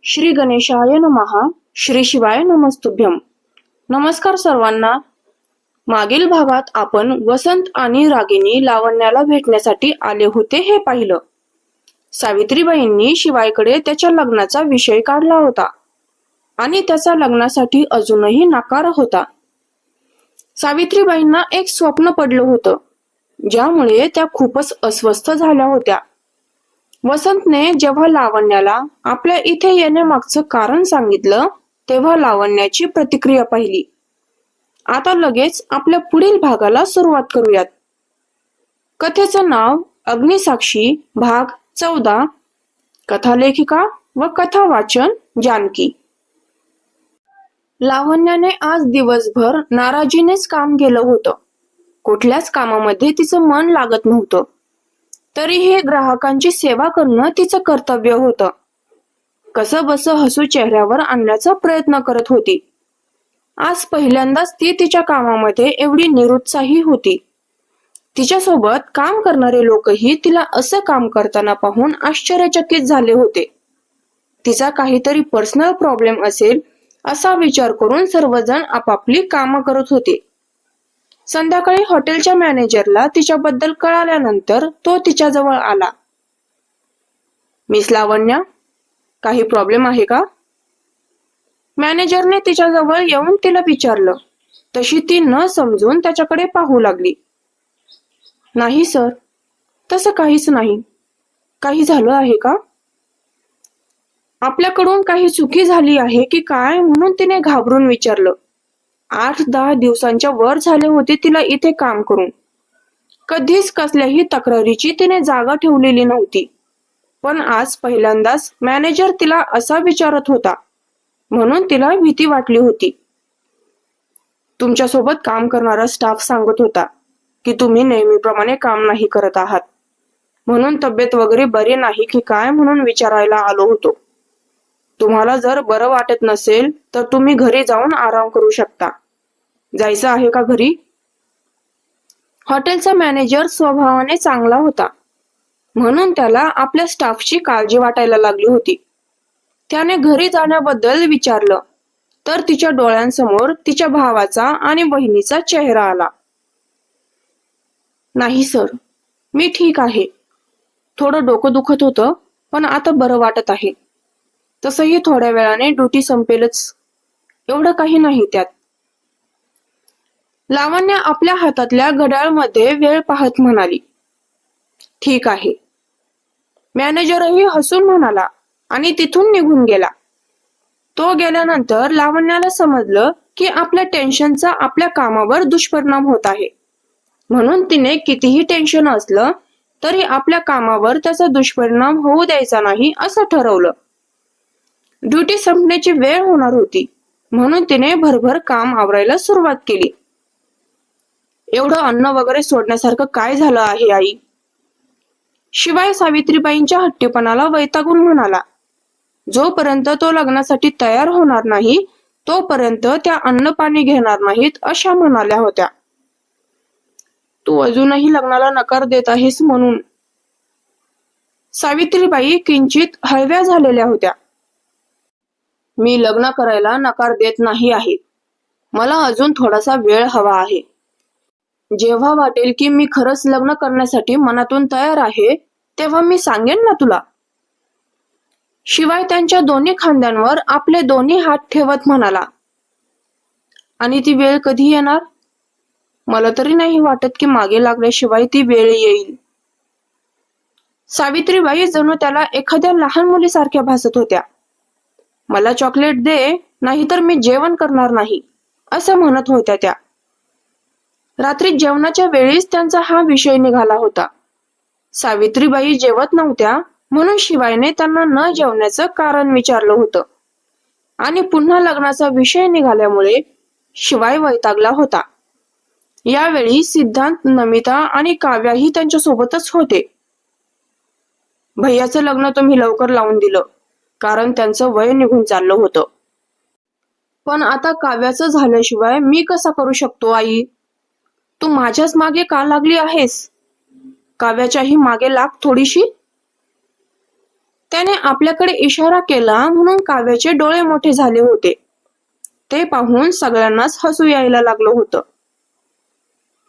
श्री गणेशाय नमः. श्री शिवाय नमस्तुभ्यम. नमस्कार सर्वांना. मागील भागात आपण वसंत आणि रागिनी लावण्याला भेटण्यासाठी आले होते हे पाहिलं. सावित्रीबाईंनी शिवायकडे त्याच्या लग्नाचा विषय काढला होता आणि त्याचा लग्नासाठी अजूनही नकार होता. सावित्रीबाईंना एक स्वप्न पडलं होतं, ज्यामुळे त्या खूपच अस्वस्थ झाल्या होत्या. वसंतने जेव्हा लावण्याला आपल्या इथे येण्यामागचं कारण सांगितलं, तेव्हा लावण्याची प्रतिक्रिया पाहिली. आता लगेच आपल्या पुढील भागाला सुरुवात करूयात. कथेचं नाव अग्निसाक्षी, भाग 14. कथालेखिका व कथा वाचन जानकी. लावण्याने आज दिवसभर नाराजीनेच काम केलं होतं. कुठल्याच कामामध्ये तिचं मन लागत नव्हतं. तरीही ग्राहकांची सेवा करणं तिचं कर्तव्य होतं. कसं बसं हसू चेहऱ्यावर आणण्याचा प्रयत्न करत होती. आज पहिल्यांदाच ती तिच्या कामामध्ये एवढी निरुत्साही होती. तिच्यासोबत काम करणारे लोकही तिला असं काम करताना पाहून आश्चर्यचकित झाले होते. तिचा काहीतरी पर्सनल प्रॉब्लेम असेल असा विचार करून सर्वजण आपापली कामं करत होते. संध्याकाळी हॉटेलच्या मॅनेजरला तिच्याबद्दल कळाल्यानंतर तो तिच्याजवळ आला. मिस लावण्या, काही प्रॉब्लेम आहे का? मॅनेजरने तिच्याजवळ येऊन तिला विचारलं. तशी ती न समजून त्याच्याकडे पाहू लागली. नाही सर, तसं काहीच नाही. काही झालं आहे का? आपल्याकडून काही चुकी झाली आहे की काय म्हणून तिने घाबरून विचारलं. 8-10 दिवसांच्या वर झाले होते तिला इथे काम करून. कधीच कसल्याही तक्रारीची तिने जागा ठेवलेली नव्हती. पण आज पहिल्यांदाच मॅनेजर तिला असा विचारत होता, म्हणून तिला भीती वाटली होती. तुमच्यासोबत काम करणारा स्टाफ सांगत होता की तुम्ही नेहमीप्रमाणे काम नाही करत आहात, म्हणून तब्येत वगैरे बरी नाही की काय म्हणून विचारायला आलो होतो. तुम्हाला जर बरं वाटत नसेल तर तुम्ही घरी जाऊन आराम करू शकता. जायचं आहे का घरी? हॉटेलचा मॅनेजर स्वभावाने चांगला होता, म्हणून त्याला आपल्या स्टाफची काळजी वाटायला लागली होती. त्याने घरी जाण्याबद्दल विचारलं तर तिच्या डोळ्यांसमोर तिच्या भावाचा आणि बहिणीचा चेहरा आला. नाही सर, मी ठीक आहे. थोडं डोकं दुखत होतं, पण आता बरं वाटत आहे. तसंही थोड्या वेळाने ड्युटी संपेलच, एवढं काही नाही त्यात. लावण्य आपल्या हातातल्या घड्याळमध्ये वेळ पाहत म्हणाली. ठीक आहे. मॅनेजरही हसून म्हणाला आणि तिथून निघून गेला. तो गेल्यानंतर लावण्याला समजलं की आपल्या टेन्शनचा आपल्या कामावर दुष्परिणाम होत आहे. म्हणून तिने कितीही टेन्शन असलं तरी आपल्या कामावर त्याचा दुष्परिणाम होऊ द्यायचा नाही असं ठरवलं. ड्युटी संपण्याची वेळ होणार होती, म्हणून तिने भरभर काम आवरायला सुरुवात केली. एवढं अन्न वगैरे सोडण्यासारखं काय झालं आहे आई? शिवाय सावित्रीबाईंच्या हट्टीपणाला वैतागून म्हणाला. जोपर्यंत तो लग्नासाठी तयार होणार नाही तोपर्यंत त्या अन्न पाणी घेणार नाहीत अशा म्हणाल्या होत्या. तू अजूनही लग्नाला नकार देत आहेस म्हणून. सावित्रीबाई किंचित हळव्या झालेल्या होत्या. मी लग्न करायला नकार देत नाही आहे. मला अजून थोडासा वेळ हवा आहे. जेव्हा वाटेल की मी खरंच लग्न करण्यासाठी मनातून तयार आहे तेव्हा मी सांगेन ना तुला. शिवाय त्यांच्या दोन्ही खांद्यांवर आपले दोन्ही हात ठेवत म्हणाला. आणि ती वेळ कधी येणार? मला तरी नाही वाटत की मागे लागल्याशिवाय ती वेळ येईल. सावित्रीबाई जणू त्याला एखाद्या लहान मुलीसारख्या भासत होत्या. मला चॉकलेट दे, नाहीतर मी जेवण करणार नाही, असं म्हणत होत्या त्या. रात्री जेवणाच्या वेळीच त्यांचा हा विषय निघाला होता. सावित्रीबाई जेवत नव्हत्या म्हणून शिवायने त्यांना न जेवण्याचं कारण विचारलं होतं. आणि पुन्हा लग्नाचा विषय निघाल्यामुळे शिवाय वैतागला होता. यावेळी सिद्धांत, नमिता आणि काव्याही त्यांच्या सोबतच होते. भैयाचं लग्न तुम्ही लवकर लावून दिलं, कारण त्यांचं वय निघून चाललं होतं. पण आता काव्याचं झाल्याशिवाय मी कसा करू शकतो आई? तू माझ्याच मागे का लागली आहेस? काव्याच्याही मागे लाग थोडीशी. त्याने आपल्याकडे इशारा केला म्हणून काव्याचे डोळे मोठे झाले होते. ते पाहून सगळ्यांनाच हसू यायला लागलं होतं.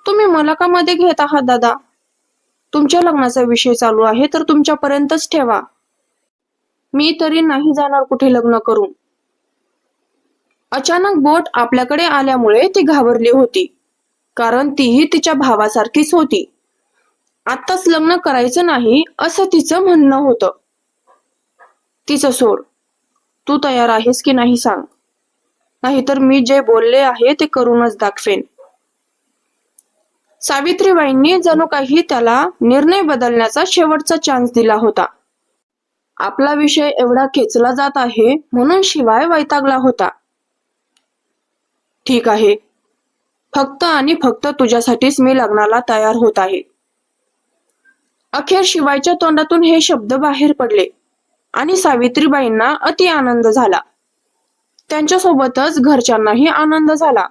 तुम्ही मला का मध्ये घेत आहात दादा? तुमच्या लग्नाचा विषय चालू आहे तर तुमच्यापर्यंतच ठेवा. मी तरी नाही जाणार कुठे लग्न करून. अचानक बोट आपल्याकडे आल्यामुळे ती घाबरली होती, कारण तीही तिच्या भावासारखीच होती. आत्ताच लग्न करायचं नाही असं तिचं म्हणणं होतं. तिचं सोड, तू तयार आहेस की नाही सांग, नाहीतर मी जे बोलले आहे ते करूनच दाखवेन. सावित्रीबाईंनी जणू काही त्याला निर्णय बदलण्याचा शेवटचा चान्स दिला होता. आपला विषय एवढा खेचला जात आहे म्हणून शिवाय वैतागला होता. ठीक आहे, फक्त आणि फक्त तुझ्यासाठीच मी लग्नाला तयार होत आहे. अखेर शिवायच्या तोंडातून हे शब्द बाहेर पडले आणि सावित्रीबाईंना अति आनंद झाला. त्यांच्यासोबतच घरच्यांनाही आनंद झाला.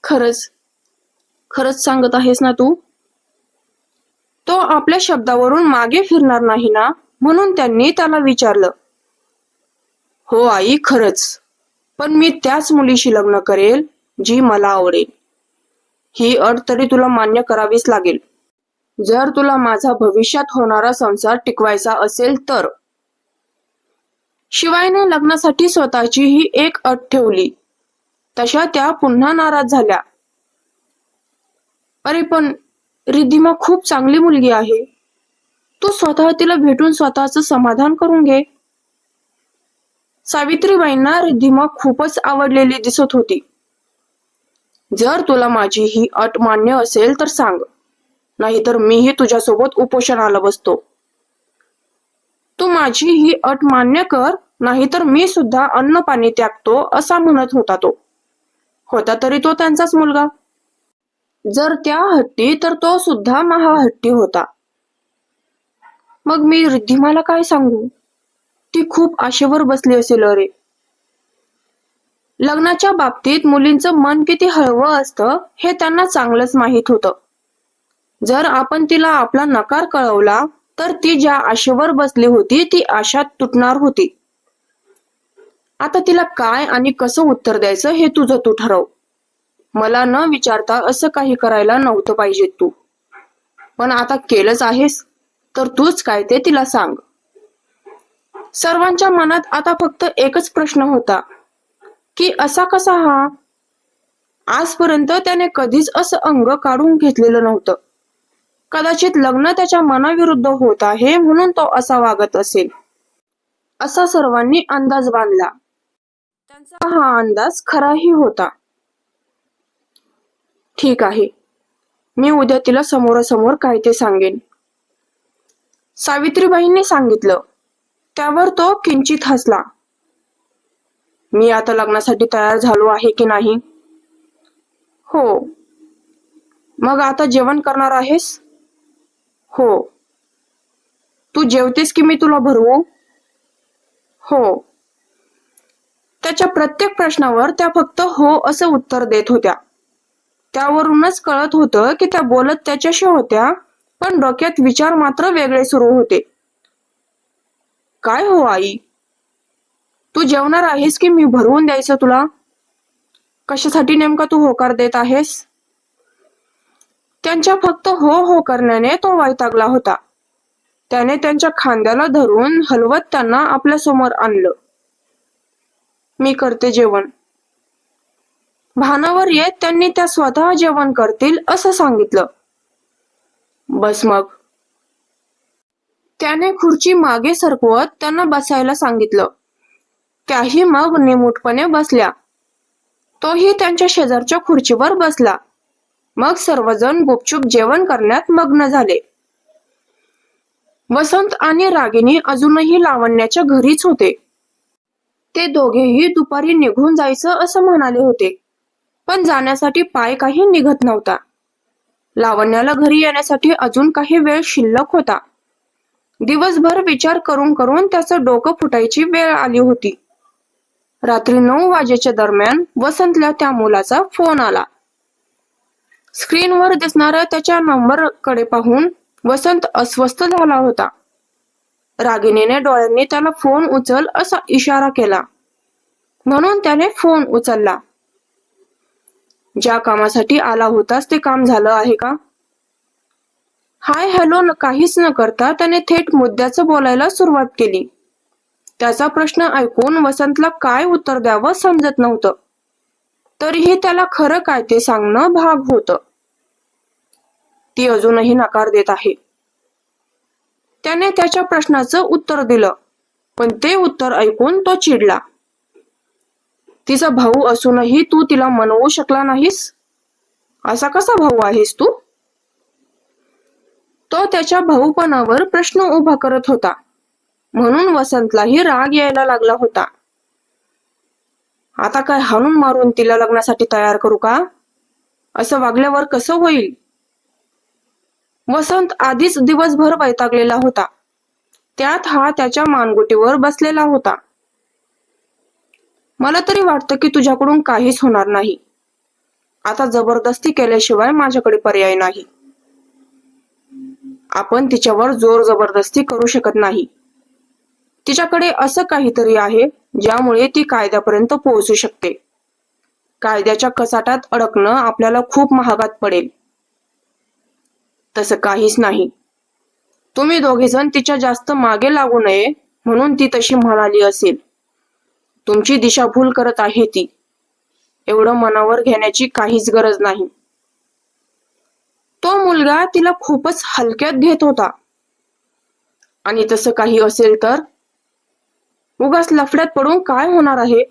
खरंच खरंच सांगत आहेस ना तू? तो आपल्या शब्दावरून मागे फिरणार नाही ना, म्हणून त्यांनी त्याला विचारलं. हो आई, खरंच. पण मी त्याच मुलीशी लग्न करेल जी मला आवडेल. ही अट तरी तुला मान्य करावीच लागेल, जर तुला माझा भविष्यात होणारा संसार टिकवायचा असेल तर. शिवायने लग्नासाठी स्वतःची ही एक अट ठेवली. तशा त्या पुन्हा नाराज झाल्या. अरे पण रिद्धिमा खूप चांगली मुलगी आहे. तू स्वतः तिला भेटून स्वतःचं समाधान करून घे. सावित्रीबाईंना रिद्धिमा खूपच आवडलेली दिसत होती. जर तुला माझी ही अट मान्य असेल तर सांग, नाहीतर मीही तुझ्यासोबत उपोषणाला बसतो. तू माझी ही अट मान्य कर, नाहीतर मी सुद्धा अन्न पाणी त्यागतो, असा म्हणत होता तो. होता तरी तो त्यांचाच मुलगा. जर त्या हट्टी तर तो सुद्धा महाहट्टी होता. मग मी रिद्धिमाला काय सांगू? ती खूप आशेवर बसली असेल. अरे, लग्नाच्या बाबतीत मुलींचं मन किती हळवं असतं हे त्यांना चांगलंच माहीत होतं. जर आपण तिला आपला नकार कळवला तर ती ज्या आशेवर बसली होती ती आशा तुटणार होती. आता तिला काय आणि कसं उत्तर द्यायचं हे तुझं तू ठरव. मला न विचारता असं काही करायला नव्हतं पाहिजे तू. पण आता केलंच आहेस तर तूच काय ते तिला सांग. सर्वांच्या मनात आता फक्त एकच प्रश्न होता की असा कसा हा? आजपर्यंत त्याने कधीच असं अंग काढून घेतलेलं नव्हतं. कदाचित लग्न त्याच्या मनाविरुद्ध होत आहे म्हणून तो असा वागत असेल, असा सर्वांनी अंदाज बांधला. त्यांचा हा अंदाज खराही होता. ठीक आहे, मी उद्या तिला समोरासमोर काय ते सांगेन, सावित्रीबाईंनी सांगितलं. त्यावर तो किंचित हसला. मी आता लग्नासाठी तयार झालो आहे की नाही? हो. मग आता जेवण करणार आहेस? हो. तू जेवतेस की मी तुला भरवू? हो. त्याच्या प्रत्येक प्रश्नावर त्या फक्त हो असं उत्तर देत होत्या. त्यावरूनच कळत होतं की त्या बोलत त्याच्याशी होत्या, पण डोक्यात विचार मात्र वेगळे सुरू होते. काय हो आई, तू जेवणार आहेस की मी भरवून द्यायचं तुला? कशासाठी नेमका तू होकार देत आहेस? त्यांच्या फक्त हो हो करण्याने तो वैतागला होता. त्याने त्यांच्या खांद्याला धरून हलवत त्यांना आपल्या समोर आणलं. मी करते जेवण. भानावर येत त्यांनी त्या स्वतः जेवण करतील असं सांगितलं. बस मग. त्याने खुर्ची मागे सरकवत त्यांना बसायला सांगितलं. त्याही मग निमूटपणे बसल्या. तोही त्यांच्या शेजारच्या खुर्चीवर बसला. मग सर्वजण गुपचूप जेवण करण्यात मग्न झाले. वसंत आणि रागिनी अजूनही लावण्याच्या घरीच होते. ते दोघेही दुपारी निघून जायचं असं म्हणाले होते, पण जाण्यासाठी पाय काही निघत नव्हता. लावण्याला घरी येण्यासाठी अजून काही वेळ शिल्लक होता. दिवसभर विचार करून करून त्याचं डोकं फुटायची वेळ आली होती. रात्री 9 वाजेच्या दरम्यान वसंतला त्या मुलाचा फोन आला. स्क्रीनवर दिसणाऱ्या त्याच्या नंबरकडे पाहून वसंत अस्वस्थ झाला होता. रागिणीने डोळ्यांनी त्याला फोन उचल असा इशारा केला, म्हणून त्याने फोन उचलला. ज्या कामासाठी आला होतास ते काम झालं आहे का? हाय हॅलो काहीच न करता त्याने थेट मुद्द्याचं बोलायला सुरुवात केली. त्याचा प्रश्न ऐकून वसंतला काय उत्तर द्यावं समजत नव्हतं. तरीही त्याला खरं काय ते सांगणं भाग होतं. ती अजूनही नकार देत आहे. त्याने त्याच्या प्रश्नाचं उत्तर दिलं, पण ते उत्तर ऐकून तो चिडला. तिचा भाऊ असूनही तू तिला मनवू शकला नाहीस? असा कसा भाऊ आहेस तू? तो त्याच्या भाऊपणावर प्रश्न उभा करत होता, म्हणून वसंतलाही राग यायला लागला होता. आता काय हाणून मारून तिला लग्नासाठी तयार करू का? असं वागल्यावर कसं होईल? वसंत आधीच दिवसभर वैतागलेला होता. त्यात हा त्याच्या मानगुटीवर बसलेला होता. मला तरी वाटतं की तुझ्याकडून काहीच होणार नाही. आता जबरदस्ती केल्याशिवाय माझ्याकडे पर्याय नाही. आपण तिच्यावर जोर जबरदस्ती करू शकत नाही. तिच्याकडे असं काहीतरी आहे ज्यामुळे ती कायद्यापर्यंत पोहोचू शकते. कायद्याच्या कचाट्यात अडकणं आपल्याला खूप महागात पडेल. तसं काहीच नाही. तुम्ही दोघेजण तिच्या जास्त मागे लागू नये म्हणून ती तशी म्हणाली असेल. तुमची दिशाभूल करत आहे ती. एवढं मनावर घेण्याची काहीच गरज नाही. तो मुलगा तिला खूपच हलक्यात घेत होता. आणि तसं काही असेल तर उगाच लफड्यात पडून काय होणार आहे?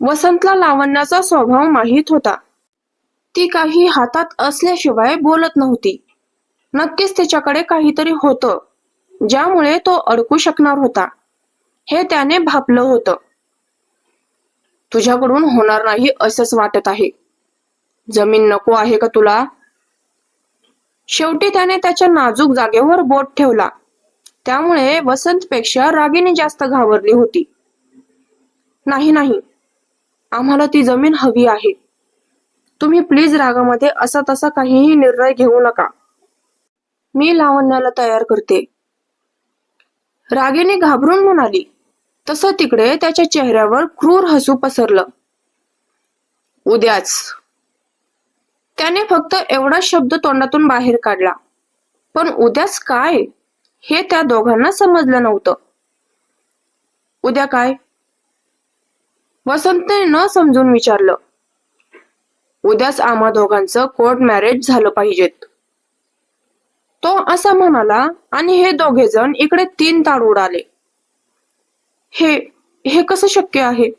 वसंतला लावण्याचा स्वभाव माहीत होता. ती काही हातात असल्याशिवाय बोलत नव्हती. नक्कीच तिच्याकडे काहीतरी होतं ज्यामुळे तो अडकू शकणार होता, हे त्याने भापलं होतं. तुझ्याकडून होणार नाही असंच वाटत आहे. जमीन नको आहे का तुला? शेवटी त्याने त्याच्या नाजूक जागेवर बोट ठेवला. त्यामुळे वसंतपेक्षा रागिणी जास्त घाबरली होती. नाही नाही, आम्हाला ती जमीन हवी आहे. तुम्ही प्लीज रागामध्ये असा तसा काहीही निर्णय घेऊ नका. मी लावण्याला तयार करते. रागिणी घाबरून म्हणाली. तसं तिकडे त्याच्या चेहऱ्यावर क्रूर हसू पसरलं. उद्याच. त्याने फक्त एवढा शब्द तोंडातून बाहेर काढला. पण उद्याच काय हे त्या दोघांना समजलं नव्हतं. उद्या काय? वसंतने न समजून विचारलं. उद्याच आम्हा दोघांचं कोर्ट मॅरेज झालं पाहिजेत. तो असा म्हणाला आणि हे दोघेजण इकडे तीन तार उडाले. हे हे कसं शक्य आहे?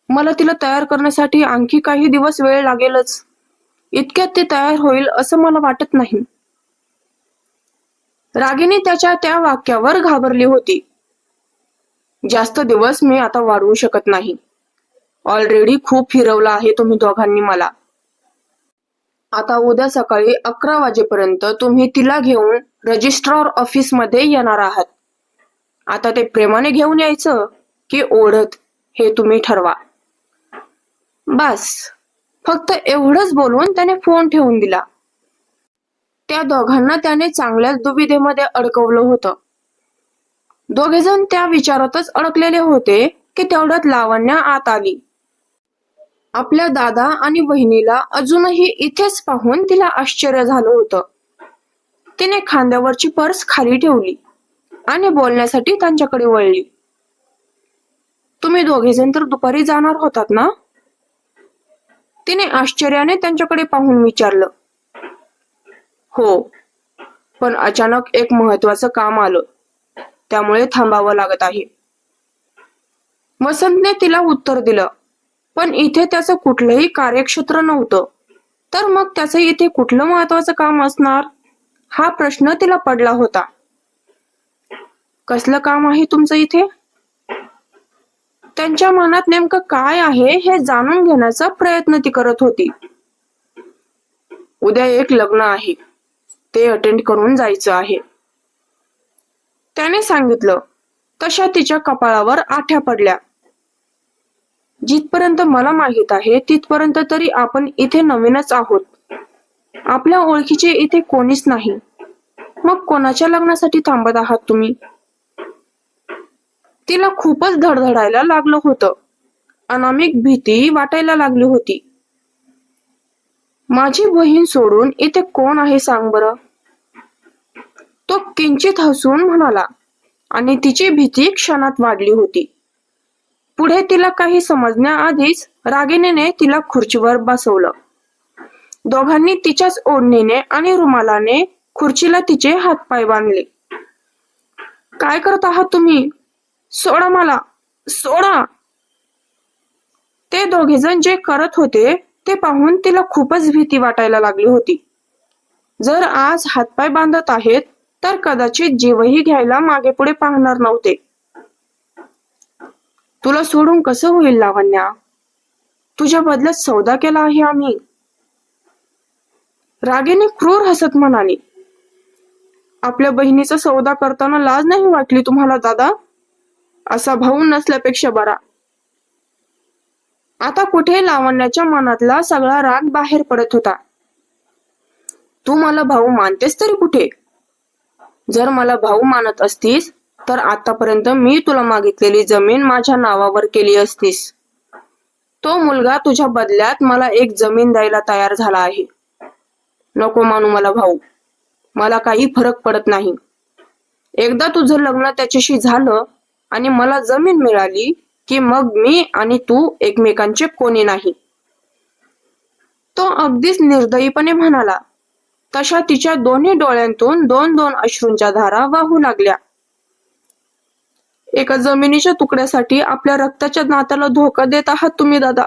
मला तिला तयार करण्यासाठी आणखी काही दिवस वेळ लागेलच. इतक्यात ती तयार होईल असं मला वाटत नाही. रागिणी त्याच्या त्या वाक्यावर घाबरली होती. जास्त दिवस मी आता वाढवू शकत नाही. ऑलरेडी खूप फिरवलं आहे तुम्ही दोघांनी मला. आता उद्या सकाळी 11 वाजेपर्यंत तुम्ही तिला घेऊन रजिस्ट्रार ऑफिस मध्ये येणार आहात. आता ते प्रेमाने घेऊन यायचं की ओढत हे तुम्ही ठरवा. बस, फक्त एवढंच बोलून त्याने फोन ठेवून दिला. त्या दोघांना त्याने चांगल्याच दुविधेमध्ये अडकवलं होतं. दोघेजण त्या विचारातच अडकलेले होते की तेवढ्यात लावण्य आत आली. आपल्या दादा आणि बहिणीला अजूनही इथेच पाहून तिला आश्चर्य झालं होतं. तिने खांद्यावरची पर्स खाली ठेवली आणि बोलण्यासाठी त्यांच्याकडे वळली. तुम्ही दोघेजण तर दुपारी जाणार होतात ना? तिने आश्चर्याने त्यांच्याकडे पाहून विचारलं. हो, पण अचानक एक महत्वाचं काम आलं, त्यामुळे थांबावं लागत आहे. वसंतने तिला उत्तर दिलं. पण इथे त्याचं कुठलंही कार्यक्षेत्र नव्हतं, तर मग त्याचं इथे कुठलं महत्वाचं काम असणार हा प्रश्न तिला पडला होता. कसलं काम आहे तुमचं इथे? त्यांच्या मनात नेमकं काय आहे हे जाणून घेण्याचा प्रयत्न ती करत होती. उद्या एक लग्न आहे, ते अटेंड करून जायचं आहे, त्याने सांगितलं. तशा तिच्या कपाळावर आठ्या पडल्या. जिथपर्यंत मला माहित आहे तिथपर्यंत तरी आपण इथे नवीनच आहोत. आपल्या ओळखीचे इथे कोणीच नाही. मग कोणाच्या लग्नासाठी थांबत आहात तुम्ही? तिला खूपच धडधडायला लागलं होतं. अनामिक भीती वाटायला लागली होती. माझी बहीण सोडून इथे कोण आहे सांग बरं? तो किंचित हसून म्हणाला आणि तिची भीती क्षणात वाढली होती. पुढे तिला काही समजण्याआधीच रागिणीने तिला खुर्चीवर बसवलं. दोघांनी तिच्याच ओढणीने आणि रुमालाने खुर्चीला तिचे हातपाय बांधले. काय करत आहात तुम्ही? सोडा मला, सोडा! ते दोघेजण जे करत होते ते पाहून तिला खूपच भीती वाटायला लागली होती. जर आज हातपाय बांधत आहेत तर कदाचित जीवही घ्यायला मागे पुढे पाहणार नव्हते. तुला सोडून कसं होईल लावण्या? तुझ्या बदल्यात सौदा केला आहे आम्ही. रागेने क्रूर हसत म्हणाली. आपल्या बहिणीचा सौदा करताना लाज नाही वाटली तुम्हाला दादा? असा भाऊ नसल्यापेक्षा बरा. आता कुठे लावण्याच्या मनातला सगळा राग बाहेर पडत होता. तू मला भाऊ मानतेस तरी कुठे? जर मला भाऊ मानत असतीस तर आतापर्यंत मी तुला मागितलेली जमीन माझ्या नावावर केली असतीस. तो मुलगा तुझ्या बदल्यात मला एक जमीन द्यायला तयार झाला आहे. नको मानू मला भाऊ, मला काही फरक पडत नाही. एकदा तुझं लग्न त्याच्याशी झालं आणि मला जमीन मिळाली की मग मी आणि तू एकमेकांचे कोणी नाही. तो अगदीच निर्दयीपणे म्हणाला. तशा तिच्या दोन्ही डोळ्यांतून दोन दोन अश्रूंच्या धारा वाहू लागल्या. एका जमिनीच्या तुकड्यासाठी आपल्या रक्ताच्या नात्याला धोका देत आहात तुम्ही दादा.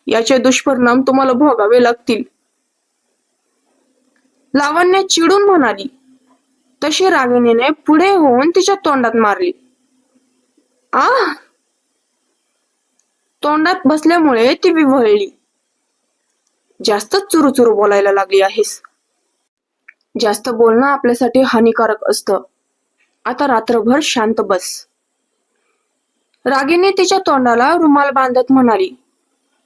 याचे दुष्परिणाम तुम्हाला भोगावे लागतील. लावण्य चिडून म्हणाली. तशी रागिणीने पुढे होऊन तिच्या तोंडात मारली. आह! तोंडात बसल्यामुळे ती विव्हळली. जास्तच चुरूचुरू बोलायला लागली आहेस. जास्त बोलणं आपल्यासाठी हानिकारक असतं. आता रात्रभर शांत बस. रागिनी तिच्या तोंडाला रुमाल बांधत म्हणाली.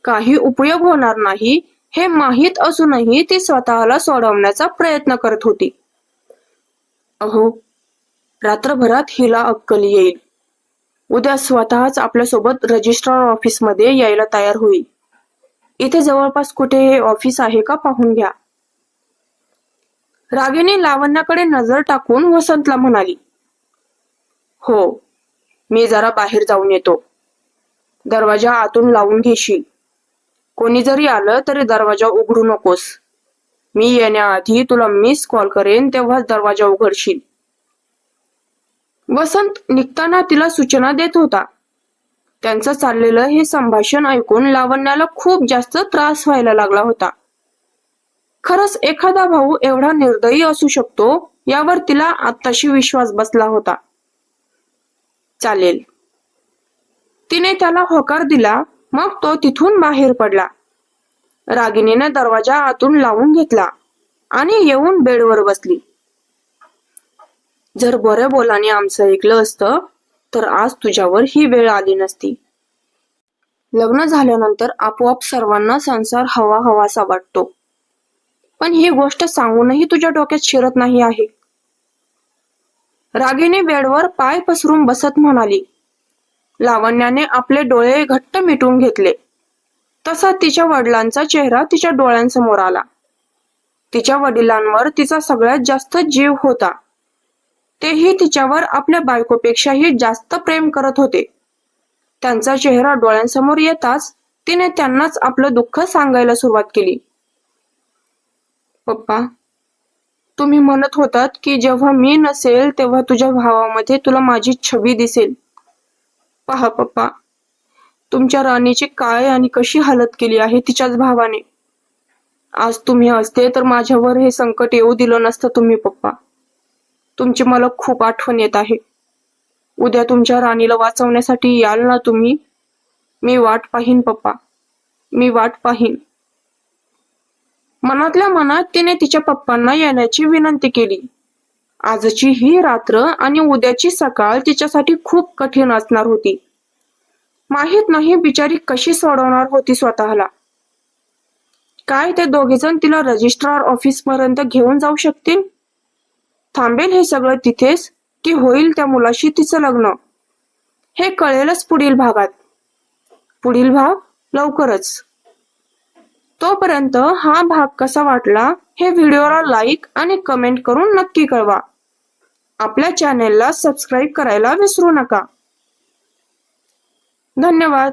काही उपयोग होणार नाही हे माहीत असूनही ती स्वतःला सोडवण्याचा प्रयत्न करत होती. अहो, रात्रभरात हिला अक्कल येईल. उद्या स्वतःच आपल्यासोबत रजिस्ट्रार ऑफिसमध्ये यायला तयार होईल. इथे जवळपास कुठे हे ऑफिस आहे का पाहून घ्या. रागिनी लावण्याकडे नजर टाकून वसंतला म्हणाली. हो, मी जरा बाहेर जाऊन येतो. दरवाजा आतून लावून घेशील. कोणी जरी आलं तरी दरवाजा उघडू नकोस. मी येण्याआधी तुला मिस कॉल करेन तेव्हाच दरवाजा उघडशील. वसंत निघताना तिला सूचना देत होता. त्यांचं चाललेलं हे संभाषण ऐकून लावण्याला खूप जास्त त्रास व्हायला लागला होता. खरंच एखादा भाऊ एवढा निर्दयी असू शकतो यावर तिला आत्ताशी विश्वास बसला होता. चालेल. तिने त्याला होकार दिला. मग तो तिथून बाहेर पडला. रागिणीने दरवाजा आतून लावून घेतला आणि येऊन बेडवर बसली. जर बऱ्या बोलाने आमचं ऐकलं असतं तर आज तुझ्यावर ही वेळ आली नसती. लग्न झाल्यानंतर आपोआप सर्वांना संसार हवा हवासा वाटतो. पण ही गोष्ट सांगूनही तुझ्या डोक्यात शिरत नाही आहे. रागिणी बेडवर पाय पसरून बसत म्हणाली. लावण्याने आपले डोळे घट्ट मिटून घेतले. तसा तिच्या वडिलांचा चेहरा तिच्या डोळ्यांसमोर आला. तिच्या वडिलांवर तिचा सगळ्यात जास्त जीव होता. तेही तिच्यावर आपल्या बायकोपेक्षाही जास्त प्रेम करत होते. त्यांचा चेहरा डोळ्यांसमोर येताच तिने त्यांनाच आपलं दुःख सांगायला सुरुवात केली. पप्पा, तुम्ही म्हणत होतात की जेव्हा मी नसेल तेव्हा तुझ्या भावामध्ये तुला माझी छबी दिसेल. पहा पप्पा, तुमच्या राणीची काय आणि कशी हालत केली आहे तिच्याच भावाने. आज तुम्ही असते तर माझ्यावर हे संकट येऊ दिलं नसतं तुम्ही पप्पा. तुमची मला खूप आठवण येत आहे. उद्या तुमच्या राणीला वाचवण्यासाठी याल ना तुम्ही? मी वाट पाहीन पप्पा, मी वाट पाहीन. मनातल्या मनात तिने तिच्या पप्पांना येण्याची विनंती केली. आजची ही रात्र आणि उद्याची सकाळ तिच्यासाठी खूप कठीण असणार होती. माहित नाही बिचारी कशी सोडवणार होती स्वतःला. काय ते दोघेजण तिला रजिस्ट्रार ऑफिस पर्यंत घेऊन जाऊ शकतील? थांबेल हे सगळं तिथेच की होईल त्या मुलाशी तिचं लग्न, हे कळेलच पुढील भागात. पुढील भाग लवकरच. तोपर्यंत हा भाग कसा वाटला हे व्हिडिओला लाईक आणि कमेंट करून नक्की कळवा. आपल्या चॅनेलला सबस्क्राईब करायला विसरू नका. धन्यवाद.